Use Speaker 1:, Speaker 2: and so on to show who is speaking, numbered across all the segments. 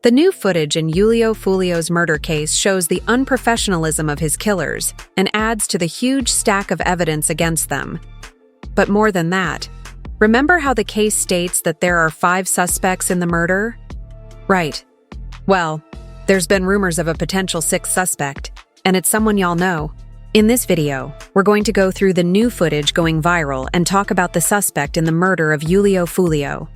Speaker 1: The new footage in Foolio's murder case shows the unprofessionalism of his killers and adds to the huge stack of evidence against them. But more than that, remember how the case states that there are 5 suspects in the murder? Right. Well, there's been rumors of a potential 6th suspect, and it's someone y'all know. In this video, we're going to go through the new footage going viral and talk about the suspect in the murder of Foolio.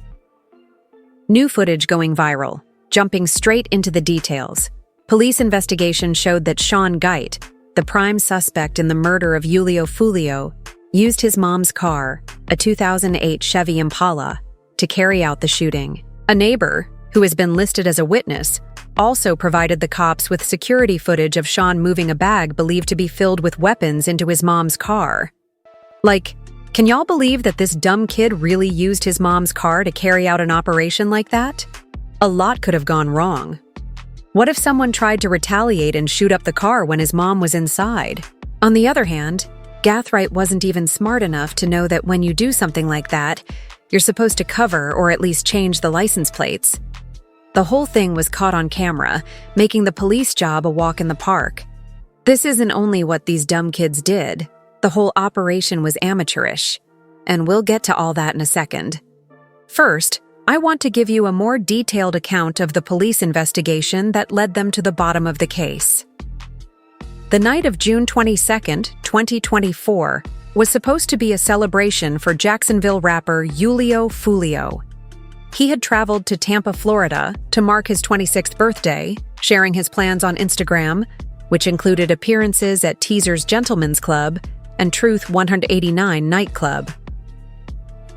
Speaker 1: New footage going viral. Jumping straight into the details. Police investigation showed that Sean Geit, the prime suspect in the murder of Foolio, used his mom's car, a 2008 Chevy Impala, to carry out the shooting. A neighbor, who has been listed as a witness, also provided the cops with security footage of Sean moving a bag believed to be filled with weapons into his mom's car. Like, can y'all believe that this dumb kid really used his mom's car to carry out an operation like that? A lot could have gone wrong. What if someone tried to retaliate and shoot up the car when his mom was inside? On the other hand, Gathright wasn't even smart enough to know that when you do something like that, you're supposed to cover or at least change the license plates. The whole thing was caught on camera, making the police job a walk in the park. This isn't only what these dumb kids did. The whole operation was amateurish. And we'll get to all that in a second. First, I want to give you a more detailed account of the police investigation that led them to the bottom of the case. The night of June 22, 2024, was supposed to be a celebration for Jacksonville rapper Foolio. He had traveled to Tampa, Florida, to mark his 26th birthday, sharing his plans on Instagram, which included appearances at Teaser's Gentlemen's Club and Truth 189 nightclub.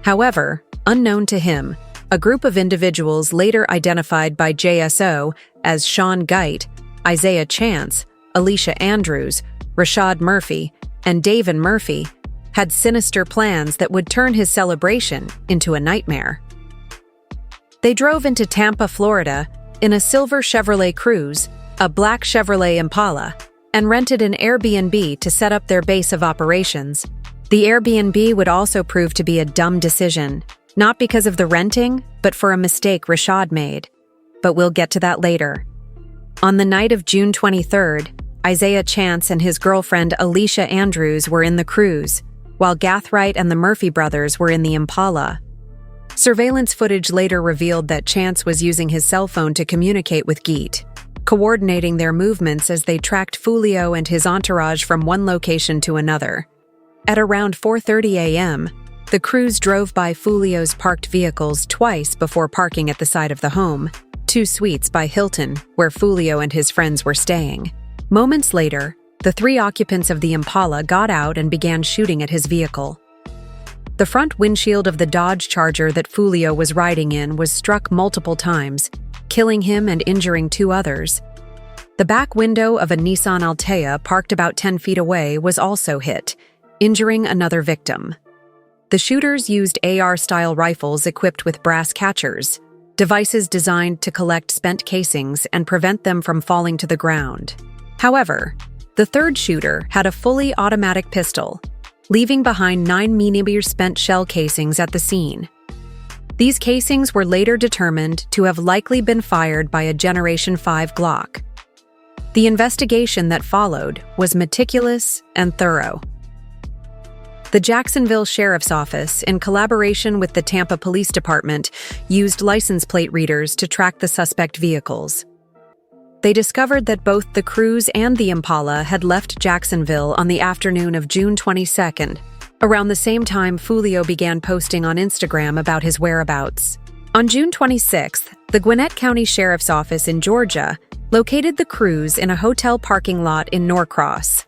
Speaker 1: However, unknown to him, a group of individuals later identified by JSO as Sean Geit, Isaiah Chance, Alicia Andrews, Rashad Murphy, and Davin Murphy had sinister plans that would turn his celebration into a nightmare. They drove into Tampa, Florida, in a silver Chevrolet Cruze, a black Chevrolet Impala, and rented an Airbnb to set up their base of operations. The Airbnb would also prove to be a dumb decision. Not because of the renting, but for a mistake Rashad made. But we'll get to that later. On the night of June 23rd, Isaiah Chance and his girlfriend Alicia Andrews were in the Cruze, while Gathright and the Murphy brothers were in the Impala. Surveillance footage later revealed that Chance was using his cell phone to communicate with Geit, coordinating their movements as they tracked Foolio and his entourage from one location to another. At around 4:30 a.m., the Cruze drove by Foolio's parked vehicles twice before parking at the side of the home, 2 suites by Hilton, where Foolio and his friends were staying. Moments later, the 3 occupants of the Impala got out and began shooting at his vehicle. The front windshield of the Dodge Charger that Foolio was riding in was struck multiple times, killing him and injuring 2 others. The back window of a Nissan Altea parked about 10 feet away was also hit, injuring another victim. The shooters used AR-style rifles equipped with brass catchers, devices designed to collect spent casings and prevent them from falling to the ground. However, the third shooter had a fully automatic pistol, leaving behind 9mm spent shell casings at the scene. These casings were later determined to have likely been fired by a Generation 5 Glock. The investigation that followed was meticulous and thorough. The Jacksonville Sheriff's Office, in collaboration with the Tampa Police Department, used license plate readers to track the suspect vehicles. They discovered that both the Cruze and the Impala had left Jacksonville on the afternoon of June 22nd, around the same time Foolio began posting on Instagram about his whereabouts. On June 26th, the Gwinnett County Sheriff's Office in Georgia located the Cruze in a hotel parking lot in Norcross.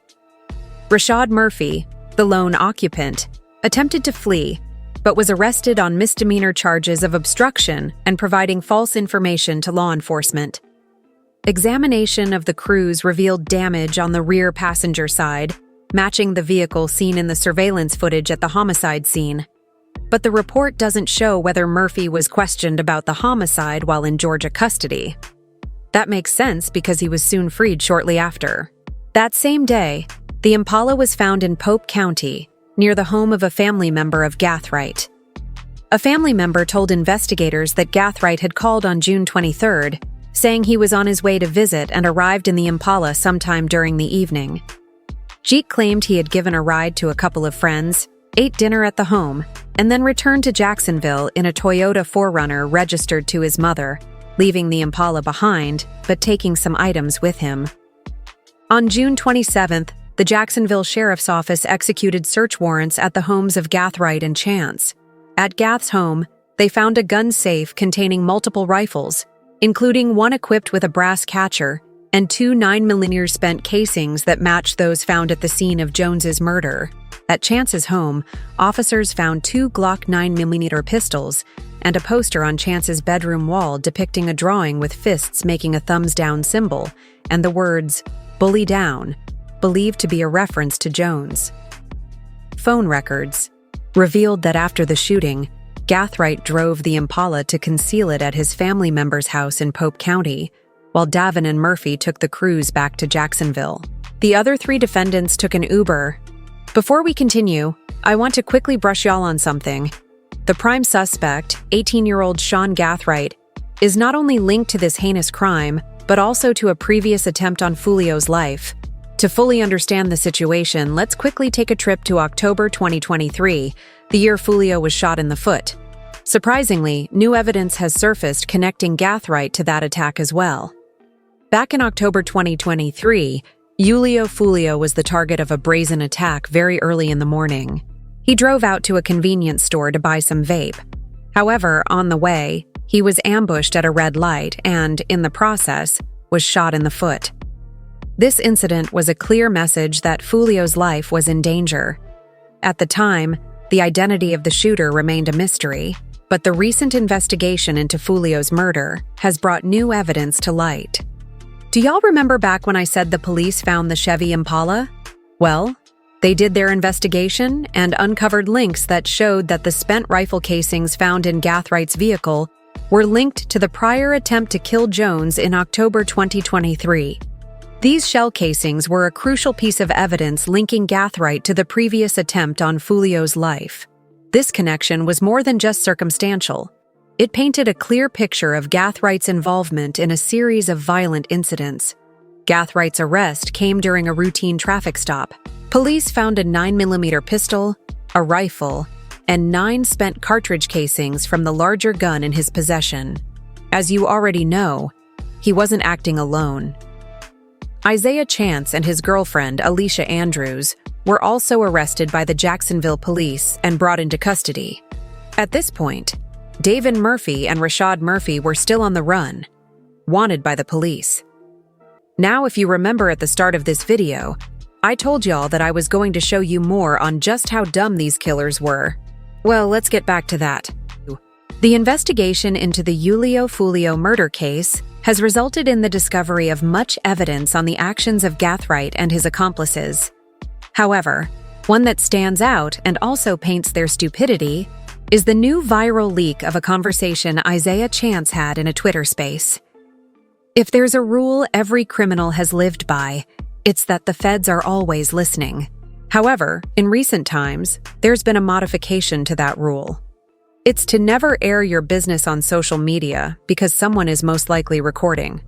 Speaker 1: Rashad Murphy, the lone occupant, attempted to flee, but was arrested on misdemeanor charges of obstruction and providing false information to law enforcement. Examination of the Cruze revealed damage on the rear passenger side, matching the vehicle seen in the surveillance footage at the homicide scene. But the report doesn't show whether Murphy was questioned about the homicide while in Georgia custody. That makes sense because he was soon freed shortly after. That same day, the Impala was found in Pope County, near the home of a family member of Gathright. A family member told investigators that Gathright had called on June 23rd, saying he was on his way to visit and arrived in the Impala sometime during the evening. Jeet claimed he had given a ride to a couple of friends, ate dinner at the home, and then returned to Jacksonville in a Toyota 4Runner registered to his mother, leaving the Impala behind, but taking some items with him. On June 27th, the Jacksonville Sheriff's Office executed search warrants at the homes of Gathright and Chance. At Gath's home, they found a gun safe containing multiple rifles, including one equipped with a brass catcher and 2 9mm spent casings that matched those found at the scene of Jones's murder. At Chance's home, officers found 2 Glock 9mm pistols and a poster on Chance's bedroom wall depicting a drawing with fists making a thumbs-down symbol and the words, "Bully Down," believed to be a reference to Jones. Phone records revealed that after the shooting, Gathright drove the Impala to conceal it at his family member's house in Pope County, while Davin and Murphy took the cruise back to Jacksonville. The other 3 defendants took an Uber. Before we continue, I want to quickly brush y'all on something. The prime suspect, 18-year-old Sean Gathright, is not only linked to this heinous crime, but also to a previous attempt on Foolio's life. To fully understand the situation, let's quickly take a trip to October 2023, the year Foolio was shot in the foot. Surprisingly, new evidence has surfaced connecting Gathright to that attack as well. Back in October 2023, Julio Foolio was the target of a brazen attack very early in the morning. He drove out to a convenience store to buy some vape. However, on the way, he was ambushed at a red light and, in the process, was shot in the foot. This incident was a clear message that Foolio's life was in danger. At the time, the identity of the shooter remained a mystery, but the recent investigation into Foolio's murder has brought new evidence to light. Do y'all remember back when I said the police found the Chevy Impala? Well, they did their investigation and uncovered links that showed that the spent rifle casings found in Gathwright's vehicle were linked to the prior attempt to kill Jones in October 2023. These shell casings were a crucial piece of evidence linking Gathright to the previous attempt on Foolio's life. This connection was more than just circumstantial. It painted a clear picture of Gathwright's involvement in a series of violent incidents. Gathwright's arrest came during a routine traffic stop. Police found a 9mm pistol, a rifle, and 9 spent cartridge casings from the larger gun in his possession. As you already know, he wasn't acting alone. Isaiah Chance and his girlfriend, Alicia Andrews, were also arrested by the Jacksonville police and brought into custody. At this point, Davin Murphy and Rashad Murphy were still on the run, wanted by the police. Now, if you remember at the start of this video, I told y'all that I was going to show you more on just how dumb these killers were. Well, let's get back to that. The investigation into the Julio Foolio murder case has resulted in the discovery of much evidence on the actions of Gathright and his accomplices. However, one that stands out and also paints their stupidity is the new viral leak of a conversation Isaiah Chance had in a Twitter space. If there's a rule every criminal has lived by, it's that the feds are always listening. However, in recent times, there's been a modification to that rule. It's to never air your business on social media because someone is most likely recording.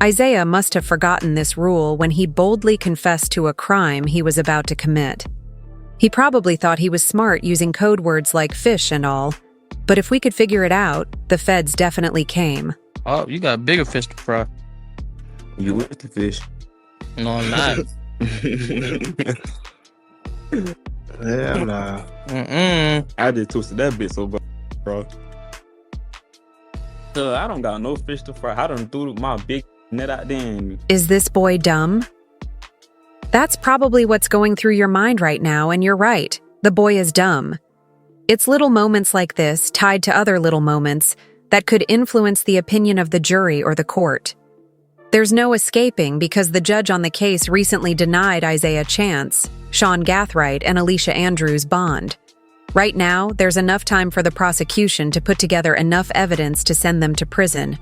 Speaker 1: Isaiah must have forgotten this rule when he boldly confessed to a crime he was about to commit. He probably thought he was smart using code words like fish and all, but if we could figure it out, the feds definitely came.
Speaker 2: Oh, you got bigger fish to fry.
Speaker 3: You with the fish?
Speaker 2: No, I'm not.
Speaker 3: Yeah, nah. I just twisted that bit so bad, bro. So I don't got no fish to fry. I done threw my big net out there. And...
Speaker 1: Is this boy dumb? That's probably what's going through your mind right now, and you're right. The boy is dumb. It's little moments like this, tied to other little moments, that could influence the opinion of the jury or the court. There's no escaping because the judge on the case recently denied Isaiah Chance, Sean Gathright, and Alicia Andrews bond. Right now, there's enough time for the prosecution to put together enough evidence to send them to prison.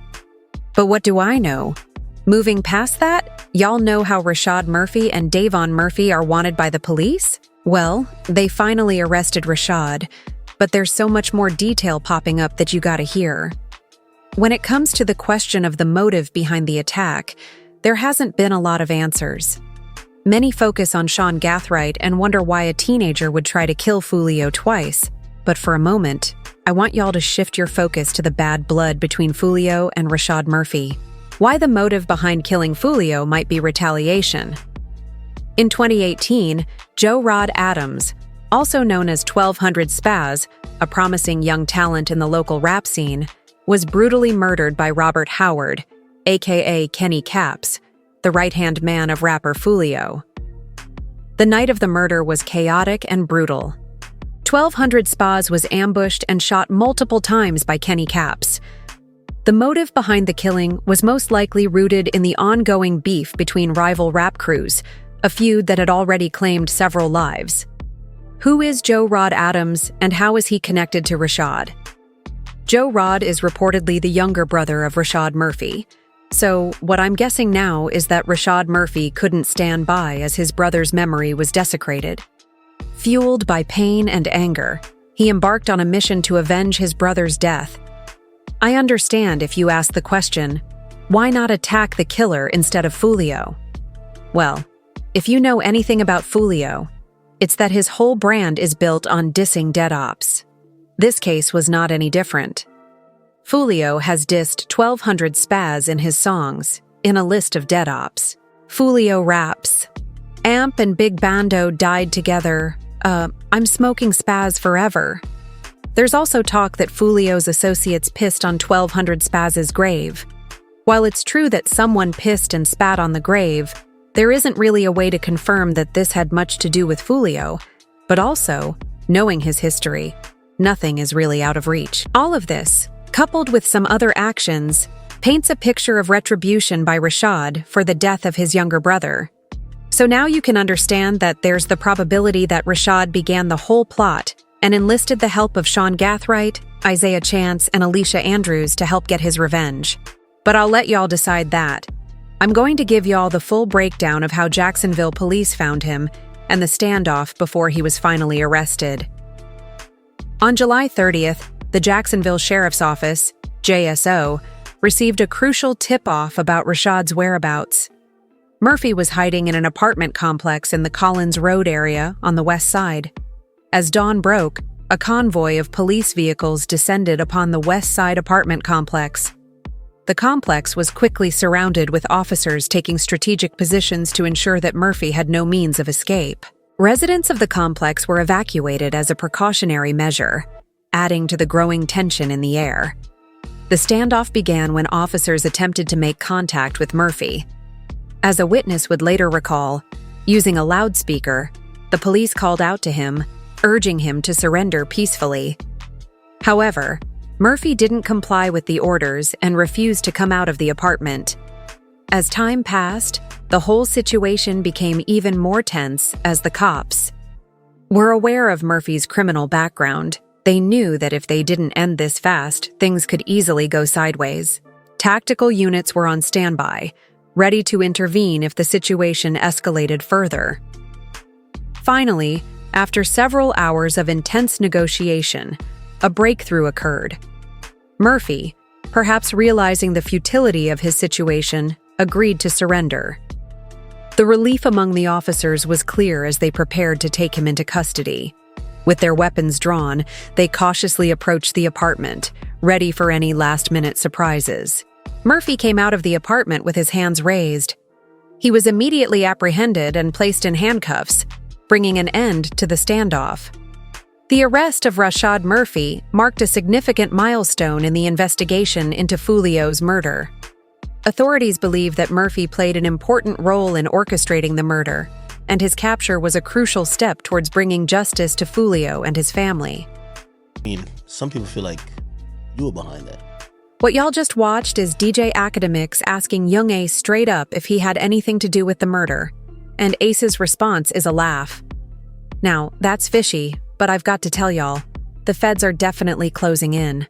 Speaker 1: But what do I know? Moving past that, y'all know how Rashad Murphy and Davon Murphy are wanted by the police? Well, they finally arrested Rashad, but there's so much more detail popping up that you gotta hear. When it comes to the question of the motive behind the attack, there hasn't been a lot of answers. Many focus on Sean Gathright and wonder why a teenager would try to kill Foolio twice. But for a moment, I want y'all to shift your focus to the bad blood between Foolio and Rashad Murphy. Why the motive behind killing Foolio might be retaliation. In 2018, Joe Rod Adams, also known as 1200 Spaz, a promising young talent in the local rap scene, was brutally murdered by Robert Howard, aka Kenny Caps, the right-hand man of rapper Foolio. The night of the murder was chaotic and brutal. 1200 Spaz was ambushed and shot multiple times by Kenny Caps. The motive behind the killing was most likely rooted in the ongoing beef between rival rap crews, a feud that had already claimed several lives. Who is Joe Rod Adams, and how is he connected to Rashad? Joe Rod is reportedly the younger brother of Rashad Murphy. So, what I'm guessing now is that Rashad Murphy couldn't stand by as his brother's memory was desecrated. Fueled by pain and anger, he embarked on a mission to avenge his brother's death. I understand if you ask the question, why not attack the killer instead of Foolio? Well, if you know anything about Foolio, it's that his whole brand is built on dissing dead ops. This case was not any different. Foolio has dissed 1200 Spaz in his songs, in a list of dead ops. Foolio raps. Amp and Big Bando died together. I'm smoking Spaz forever. There's also talk that Foolio's associates pissed on 1200 Spaz's grave. While it's true that someone pissed and spat on the grave, there isn't really a way to confirm that this had much to do with Foolio, but also, knowing his history, nothing is really out of reach. All of this, coupled with some other actions, paints a picture of retribution by Rashad for the death of his younger brother. So now you can understand that there's the probability that Rashad began the whole plot and enlisted the help of Sean Gathright, Isaiah Chance, and Alicia Andrews to help get his revenge. But I'll let y'all decide that. I'm going to give y'all the full breakdown of how Jacksonville police found him and the standoff before he was finally arrested. On July 30th, the Jacksonville Sheriff's Office, JSO, received a crucial tip-off about Rashad's whereabouts. Murphy was hiding in an apartment complex in the Collins Road area on the west side. As dawn broke, a convoy of police vehicles descended upon the west side apartment complex. The complex was quickly surrounded with officers taking strategic positions to ensure that Murphy had no means of escape. Residents of the complex were evacuated as a precautionary measure, adding to the growing tension in the air. The standoff began when officers attempted to make contact with Murphy. As a witness would later recall, using a loudspeaker, the police called out to him, urging him to surrender peacefully. However, Murphy didn't comply with the orders and refused to come out of the apartment. As time passed, the whole situation became even more tense as the cops were aware of Murphy's criminal background. They knew that if they didn't end this fast, things could easily go sideways. Tactical units were on standby, ready to intervene if the situation escalated further. Finally, after several hours of intense negotiation, a breakthrough occurred. Murphy, perhaps realizing the futility of his situation, agreed to surrender. The relief among the officers was clear as they prepared to take him into custody. With their weapons drawn, they cautiously approached the apartment, ready for any last-minute surprises. Murphy came out of the apartment with his hands raised. He was immediately apprehended and placed in handcuffs, bringing an end to the standoff. The arrest of Rashad Murphy marked a significant milestone in the investigation into Foolio's murder. Authorities believe that Murphy played an important role in orchestrating the murder, and his capture was a crucial step towards bringing justice to Foolio and his family.
Speaker 4: I mean, some people feel like you were behind that.
Speaker 1: What y'all just watched is DJ Academics asking Yungeen Ace straight up if he had anything to do with the murder, and Ace's response is a laugh. Now, that's fishy, but I've got to tell y'all, the feds are definitely closing in.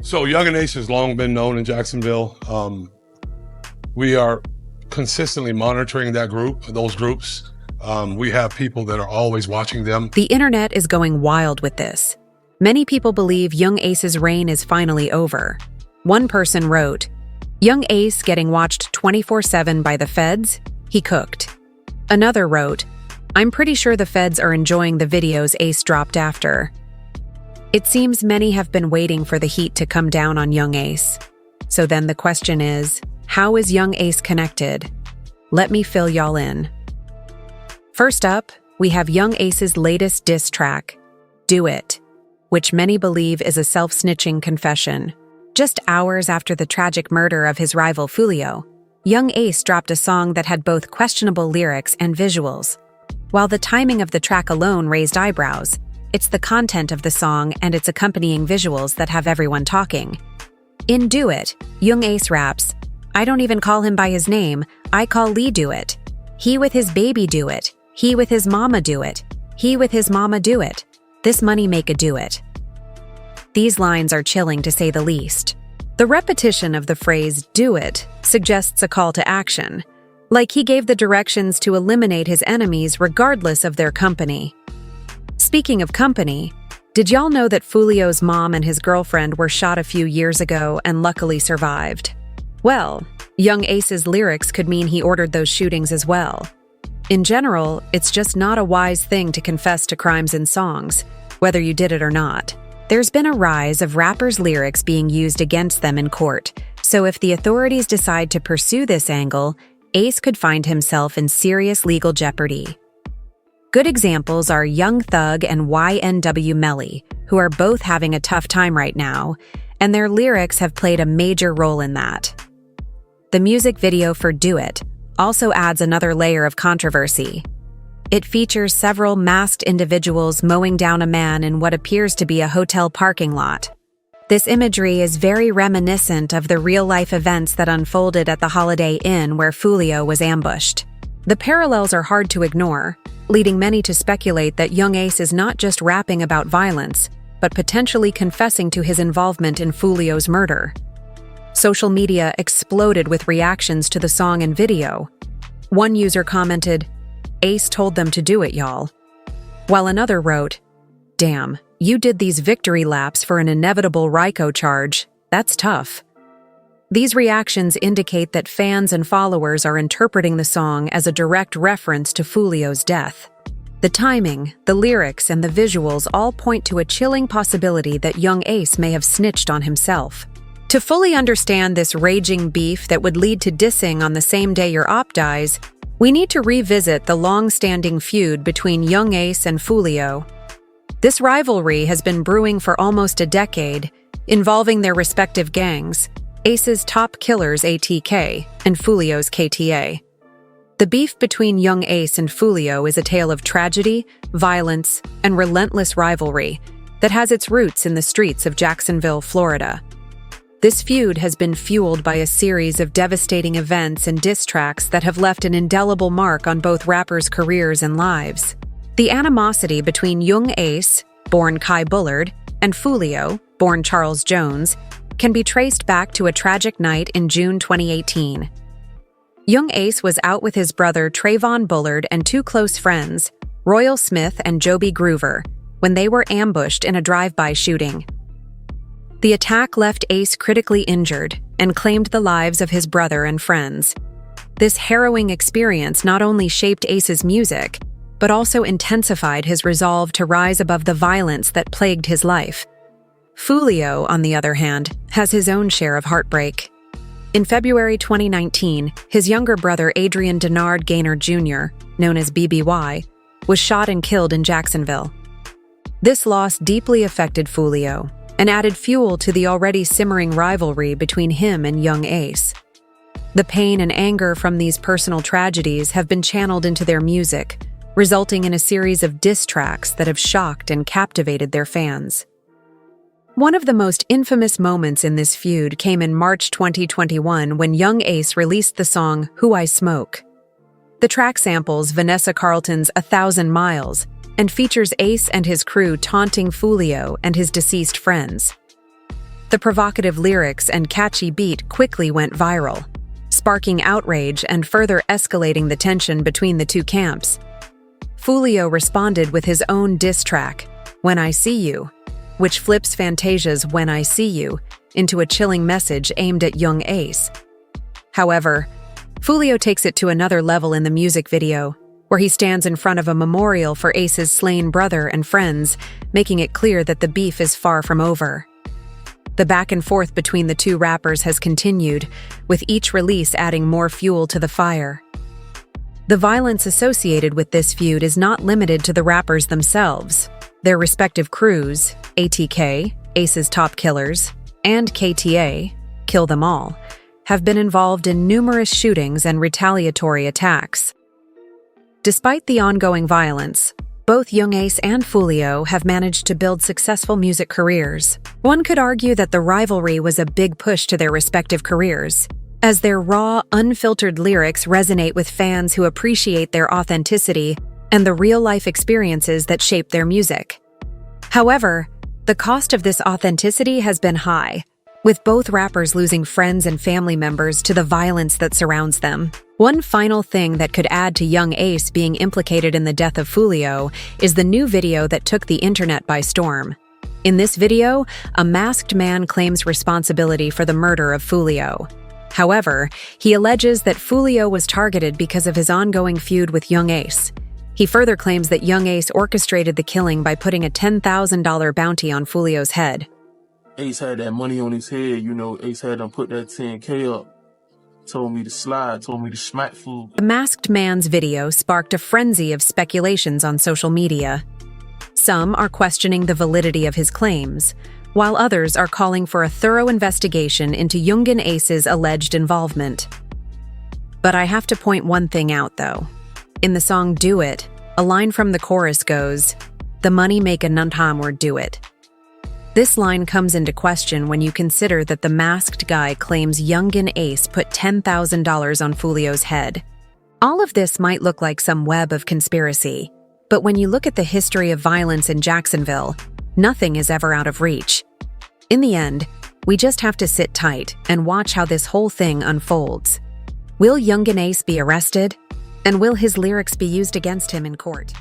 Speaker 5: So Yungeen Ace has long been known in Jacksonville. We are consistently monitoring those groups. We have people that are always watching them.
Speaker 1: The internet is going wild with this. Many people believe Yungeen Ace's reign is finally over. One person wrote, "Young Ace getting watched 24/7 by the feds? He cooked." Another wrote, "I'm pretty sure the feds are enjoying the videos Ace dropped after." It seems many have been waiting for the heat to come down on Young Ace. So then the question is, how is Young Ace connected? Let me fill y'all in. First up, we have Young Ace's latest diss track, "Do It," which many believe is a self-snitching confession. Just hours after the tragic murder of his rival Foolio, Young Ace dropped a song that had both questionable lyrics and visuals. While the timing of the track alone raised eyebrows, it's the content of the song and its accompanying visuals that have everyone talking. In "Do It," Young Ace raps, "I don't even call him by his name, I call Lee Do It. He with his baby do it, he with his mama do it, he with his mama do it, this money make a do it." These lines are chilling to say the least. The repetition of the phrase "do it" suggests a call to action, like he gave the directions to eliminate his enemies regardless of their company. Speaking of company, did y'all know that Foolio's mom and his girlfriend were shot a few years ago and luckily survived? Well, Young Ace's lyrics could mean he ordered those shootings as well. In general, it's just not a wise thing to confess to crimes in songs, whether you did it or not. There's been a rise of rappers' lyrics being used against them in court, so if the authorities decide to pursue this angle, Ace could find himself in serious legal jeopardy. Good examples are Young Thug and YNW Melly, who are both having a tough time right now, and their lyrics have played a major role in that. The music video for "Do It" also adds another layer of controversy. It features several masked individuals mowing down a man in what appears to be a hotel parking lot. This imagery is very reminiscent of the real-life events that unfolded at the Holiday Inn where Foolio was ambushed. The parallels are hard to ignore, leading many to speculate that Young Ace is not just rapping about violence, but potentially confessing to his involvement in Foolio's murder. Social media exploded with reactions to the song and video. One user commented, "Ace told them to do it, y'all," while another wrote, "Damn, you did these victory laps for an inevitable RICO charge. That's tough." These reactions indicate that fans and followers are interpreting the song as a direct reference to Foolio's death. The timing, the lyrics, and the visuals all point to a chilling possibility that Young Ace may have snitched on himself. To fully understand this raging beef that would lead to dissing on the same day your op dies, we need to revisit the long-standing feud between Young Ace and Foolio. This rivalry has been brewing for almost a decade, involving their respective gangs, Ace's top killers ATK and Foolio's KTA. The beef between Young Ace and Foolio is a tale of tragedy, violence, and relentless rivalry that has its roots in the streets of Jacksonville, Florida. This feud has been fueled by a series of devastating events and diss tracks that have left an indelible mark on both rappers' careers and lives. The animosity between Young Ace, born Kai Bullard, and Foolio, born Charles Jones, can be traced back to a tragic night in June 2018. Young Ace was out with his brother Trayvon Bullard and two close friends, Royal Smith and Joby Groover, when they were ambushed in a drive-by shooting. The attack left Ace critically injured and claimed the lives of his brother and friends. This harrowing experience not only shaped Ace's music, but also intensified his resolve to rise above the violence that plagued his life. Foolio, on the other hand, has his own share of heartbreak. In February 2019, his younger brother Adrian Denard Gaynor Jr., known as BBY, was shot and killed in Jacksonville. This loss deeply affected Foolio and added fuel to the already simmering rivalry between him and Young Ace. The pain and anger from these personal tragedies have been channeled into their music, resulting in a series of diss tracks that have shocked and captivated their fans. One of the most infamous moments in this feud came in March 2021 when Young Ace released the song Who I Smoke. The track samples Vanessa Carlton's 1,000 Miles and features Ace and his crew taunting Foolio and his deceased friends. The provocative lyrics and catchy beat quickly went viral, sparking outrage and further escalating the tension between the two camps. Foolio responded with his own diss track, When I See You, which flips Fantasia's When I See You into a chilling message aimed at Yungeen Ace. However, Foolio takes it to another level in the music video, where he stands in front of a memorial for Ace's slain brother and friends, making it clear that the beef is far from over. The back and forth between the two rappers has continued, with each release adding more fuel to the fire. The violence associated with this feud is not limited to the rappers themselves. Their respective crews, ATK, Ace's top killers, and KTA, Kill Them All, have been involved in numerous shootings and retaliatory attacks. Despite the ongoing violence, both Yungeen Ace and Foolio have managed to build successful music careers. One could argue that the rivalry was a big push to their respective careers, as their raw, unfiltered lyrics resonate with fans who appreciate their authenticity and the real-life experiences that shape their music. However, the cost of this authenticity has been high, with both rappers losing friends and family members to the violence that surrounds them. One final thing that could add to Yungeen Ace being implicated in the death of Foolio is the new video that took the internet by storm. In this video, a masked man claims responsibility for the murder of Foolio. However, he alleges that Foolio was targeted because of his ongoing feud with Yungeen Ace. He further claims that Yungeen Ace orchestrated the killing by putting a $10,000 bounty on Foolio's head.
Speaker 6: Ace had that money on his head, Ace had him put that 10K up. Told me to slide, told me to smack fool.
Speaker 1: The masked man's video sparked a frenzy of speculations on social media. Some are questioning the validity of his claims, while others are calling for a thorough investigation into Yungeen Ace's alleged involvement. But I have to point one thing out, though. In the song Do It, a line from the chorus goes, "The money make a none time or do it." This line comes into question when you consider that the masked guy claims Yungeen Ace put $10,000 on Foolio's head. All of this might look like some web of conspiracy, but when you look at the history of violence in Jacksonville, nothing is ever out of reach. In the end, we just have to sit tight and watch how this whole thing unfolds. Will Yungeen Ace be arrested? And will his lyrics be used against him in court?